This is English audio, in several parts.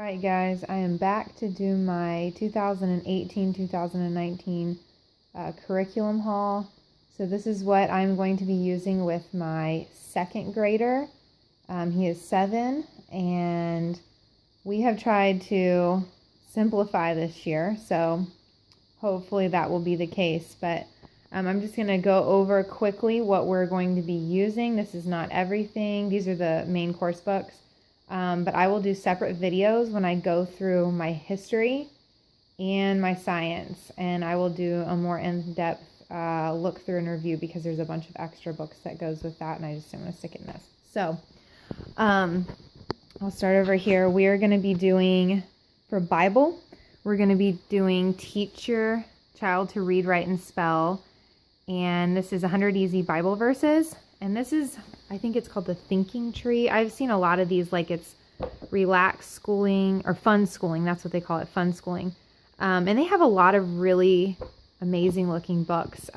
Alright guys, I am back to do my 2018-2019 curriculum haul. So this is what I'm going to be using with my second grader. He is 7 and we have tried to simplify this year, so hopefully that will be the case. But I'm just going to go over quickly what we're going to be using. This is not everything. These are the main course books. But I will do separate videos when I go through my history and my science, and I will do a more in-depth look through and review because there's a bunch of extra books that goes with that, and I just didn't want to stick it in this. So I'll start over here. We are going to be doing, for Bible, we're going to be doing Teach Your Child to Read, Write, and Spell, and this is 100 Easy Bible Verses. And this is, I think it's called the Thinking Tree. I've seen a lot of these, like it's relaxed schooling or fun schooling. That's what they call it, fun schooling. And they have a lot of really amazing looking books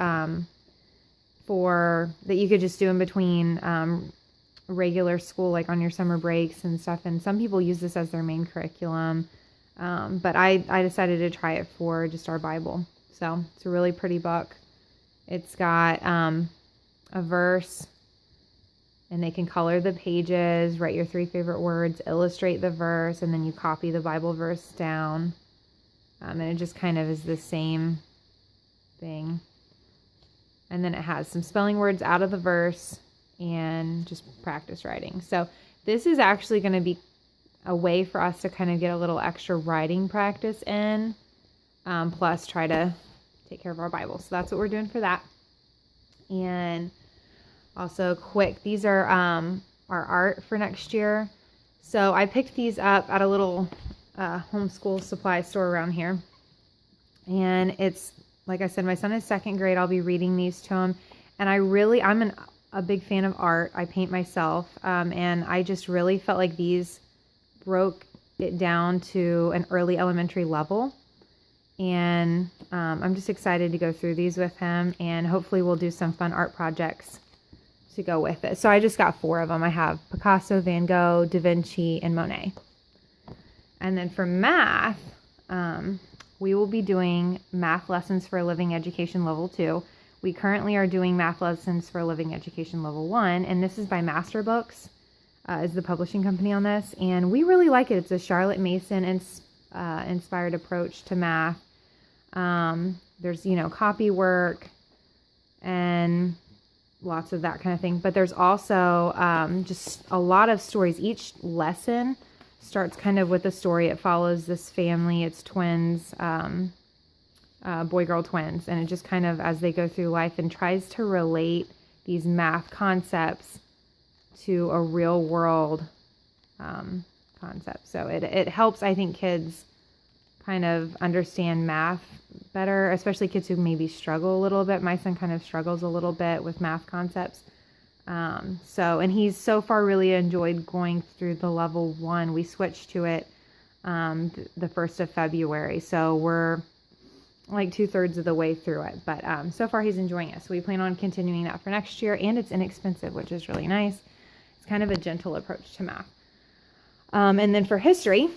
for that you could just do in between regular school, like on your summer breaks and stuff. And some people use this as their main curriculum. But I decided to try it for just our Bible. So it's a really pretty book. It's got a verse, and they can color the pages, write your 3 favorite words, illustrate the verse, and then you copy the Bible verse down. And it just kind of is the same thing. And then it has some spelling words out of the verse and just practice writing. So this is actually going to be a way for us to kind of get a little extra writing practice in, plus try to take care of our Bible. So that's what we're doing for that. And also quick, these are our art for next year. So I picked these up at a little homeschool supply store around here. And it's, like I said, my son is 2nd grade. I'll be reading these to him. And I'm a big fan of art. I paint myself. And I just really felt like these broke it down to an early elementary level. And I'm just excited to go through these with him, and hopefully we'll do some fun art projects to go with it. So I just got 4 of them. I have Picasso, Van Gogh, Da Vinci, and Monet. And then for math, we will be doing Math Lessons for a Living Education Level 2. We currently are doing Math Lessons for a Living Education Level 1, and this is by Master Books, is the publishing company on this. And we really like it. It's a Charlotte Mason inspired approach to math. There's, copy work and lots of that kind of thing. But there's also just a lot of stories. Each lesson starts kind of with a story. It follows this family. It's twins, boy-girl twins. And it just kind of, as they go through life, and tries to relate these math concepts to a real world concept. So it helps, I think, kids kind of understand math better, especially kids who maybe struggle a little bit. My son kind of struggles a little bit with math concepts. And he's so far really enjoyed going through the level 1. We switched to it the 1st of February. So we're like 2/3 of the way through it. But so far he's enjoying it. So we plan on continuing that for next year. And it's inexpensive, which is really nice. It's kind of a gentle approach to math. And then for history,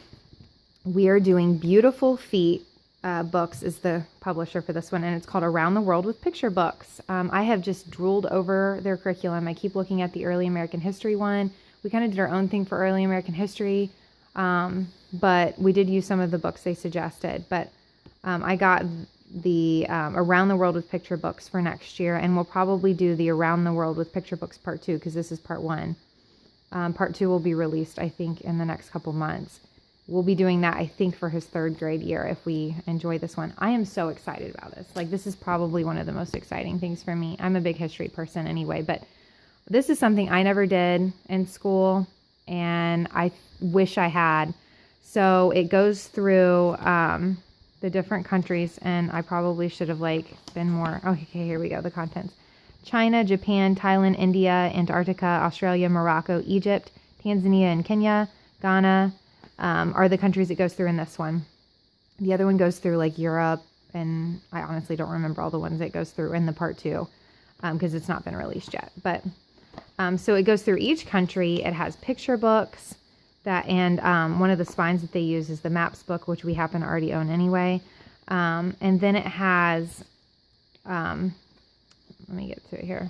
we are doing Beautiful Feet Books is the publisher for this one, and it's called Around the World with Picture Books. I have just drooled over their curriculum. I keep looking at the Early American History one. We kind of did our own thing for Early American History, but we did use some of the books they suggested. But I got the Around the World with Picture Books for next year, and we'll probably do the Around the World with Picture Books Part 2, because this is Part 1. Part 2 will be released, I think, in the next couple months. We'll be doing that, I think, for his 3rd grade year if we enjoy this one. I am so excited about this. Like, this is probably one of the most exciting things for me. I'm a big history person anyway, but this is something I never did in school, and I wish I had. So it goes through the different countries, and I probably should have, been more... Okay, here we go, the contents. China, Japan, Thailand, India, Antarctica, Australia, Morocco, Egypt, Tanzania, and Kenya, Ghana... are the countries it goes through in this one. The other one goes through Europe, and I honestly don't remember all the ones it goes through in the Part 2 because it's not been released yet. But so it goes through each country. It has picture books, And one of the spines that they use is the Maps book, which we happen to already own anyway. And then it has, let me get to it here.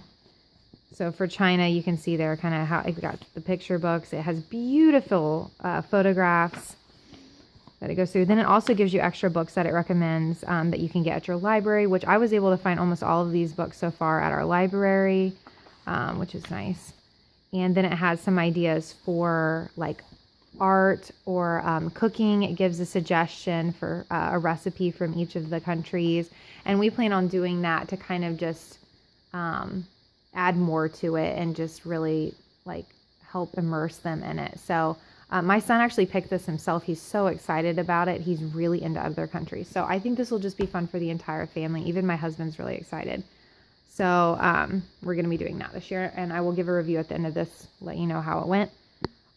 So for China, you can see there kind of how it got the picture books. It has beautiful photographs that it goes through. Then it also gives you extra books that it recommends that you can get at your library, which I was able to find almost all of these books so far at our library, which is nice. And then it has some ideas for like art or cooking. It gives a suggestion for a recipe from each of the countries. And we plan on doing that to kind of just add more to it and just really like help immerse them in it. So my son actually picked this himself. He's so excited about it. He's really into other countries. So I think this will just be fun for the entire family. Even my husband's really excited. So we're going to be doing that this year, and I will give a review at the end of this, let you know how it went.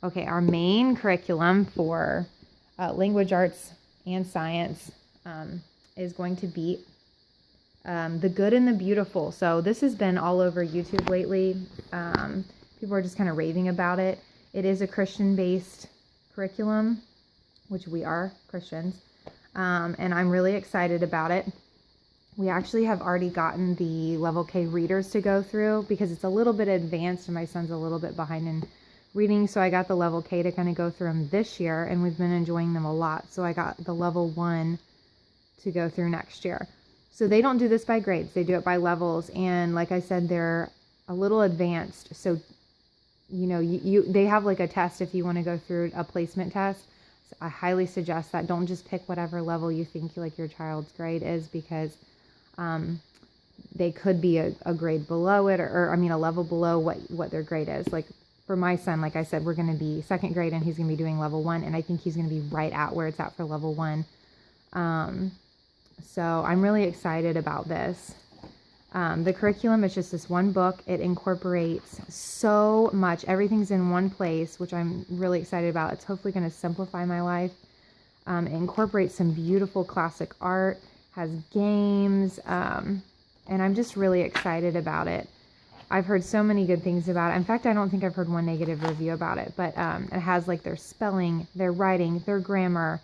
Okay, our main curriculum for language arts and science is going to be The Good and the Beautiful. So this has been all over YouTube lately. People are just kind of raving about it. It is a Christian-based curriculum, which we are Christians, and I'm really excited about it. We actually have already gotten the level K readers to go through because it's a little bit advanced and my son's a little bit behind in reading. So I got the level K to kind of go through them this year, and we've been enjoying them a lot. So I got the level 1 to go through next year. So they don't do this by grades. They do it by levels. And like I said, they're a little advanced. So, you know, they have like a test if you want to go through a placement test. So I highly suggest that. Don't just pick whatever level you think like your child's grade is, because they could be a grade below it, or I mean a level below what their grade is. Like for my son, like I said, we're going to be second grade and he's going to be doing level 1, and I think he's going to be right at where it's at for level 1. So I'm really excited about this. The curriculum is just this one book. It incorporates so much. Everything's in one place, which I'm really excited about. It's hopefully going to simplify my life. It incorporates some beautiful classic art, has games, and I'm just really excited about it. I've heard so many good things about it. In fact, I don't think I've heard one negative review about it, but it has like their spelling, their writing, their grammar,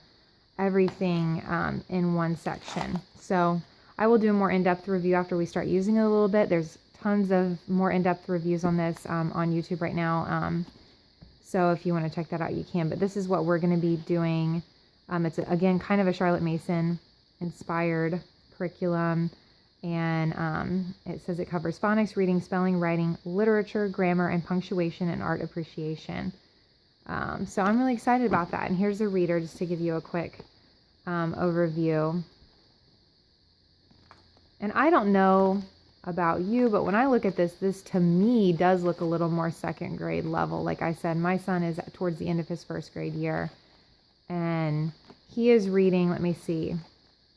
everything in one section. So I will do a more in-depth review after we start using it a little bit. There's tons of more in-depth reviews on this on YouTube right now. So if you want to check that out, you can. But this is what we're going to be doing. It's, again, kind of a Charlotte Mason inspired curriculum. And it says it covers phonics, reading, spelling, writing, literature, grammar, and punctuation, and art appreciation. So I'm really excited about that. And here's a reader just to give you a quick overview. And I don't know about you, but when I look at this to me does look a little more second grade level. Like I said, my son is towards the end of his first grade year, and he is reading, let me see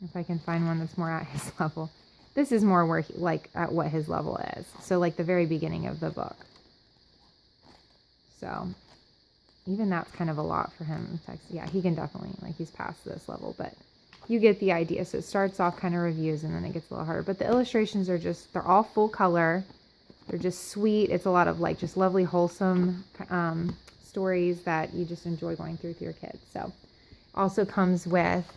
if I can find one that's more at his level. This is more where he, like at what his level is. So like the very beginning of the book. So even that's kind of a lot for him. Yeah, he can definitely, like he's past this level, but you get the idea. So it starts off kind of reviews and then it gets a little harder. But the illustrations are just, they're all full color. They're just sweet. It's a lot of like just lovely, wholesome stories that you just enjoy going through with your kids. So also comes with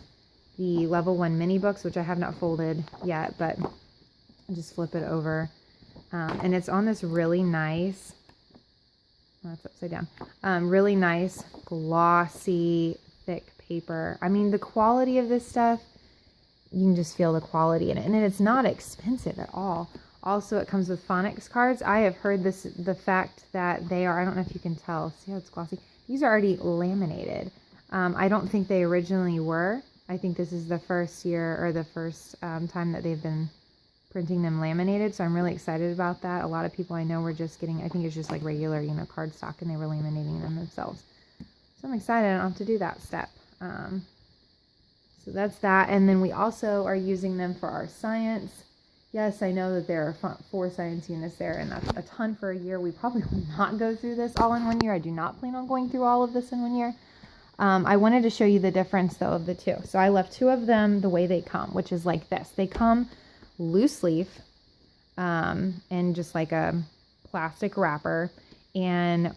the level 1 mini books, which I have not folded yet, but I'll just flip it over. And it's on this really nice, oh, it's upside down, really nice glossy thick paper. I mean, the quality of this stuff, you can just feel the quality in it. And it's not expensive at all. Also, it comes with phonics cards. I have heard the fact that they are, I don't know if you can tell, see how it's glossy? These are already laminated. I don't think they originally were. I think this is the first year or the first time that they've been printing them laminated. So I'm really excited about that. A lot of people I know were just getting, I think it's just like regular, cardstock, and they were laminating them themselves. So I'm excited I don't have to do that step. So that's that. And then we also are using them for our science. Yes, I know that there are 4 science units there, and that's a ton for a year. We probably will not go through this all in one year. I do not plan on going through all of this in 1 year. I wanted to show you the difference, though, of the two. So I left 2 of them the way they come, which is like this. They come loose leaf in just like a plastic wrapper. And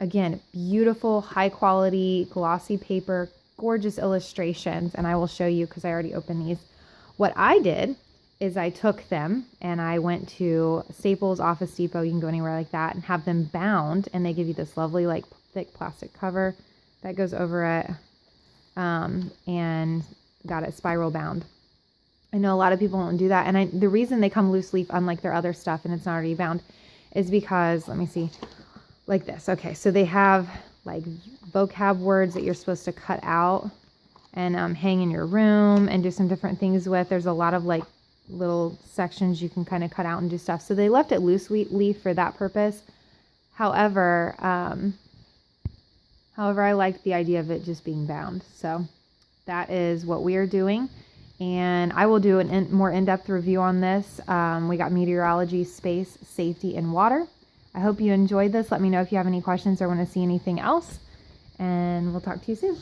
Again, beautiful, high quality, glossy paper, gorgeous illustrations. And I will show you because I already opened these. What I did is I took them and I went to Staples, Office Depot, you can go anywhere like that, and have them bound. And they give you this lovely, like, thick plastic cover that goes over it, and got it spiral bound. I know a lot of people don't do that. And the reason they come loose leaf, unlike their other stuff, and it's not already bound, is because, let me see, like this. Okay, so they have like vocab words that you're supposed to cut out and hang in your room and do some different things with. There's a lot of like little sections you can kind of cut out and do stuff. So they left it loose leaf for that purpose. However, I liked the idea of it just being bound. So that is what we are doing. And I will do a more in-depth review on this. We got meteorology, space, safety, and water. I hope you enjoyed this. Let me know if you have any questions or want to see anything else. And we'll talk to you soon.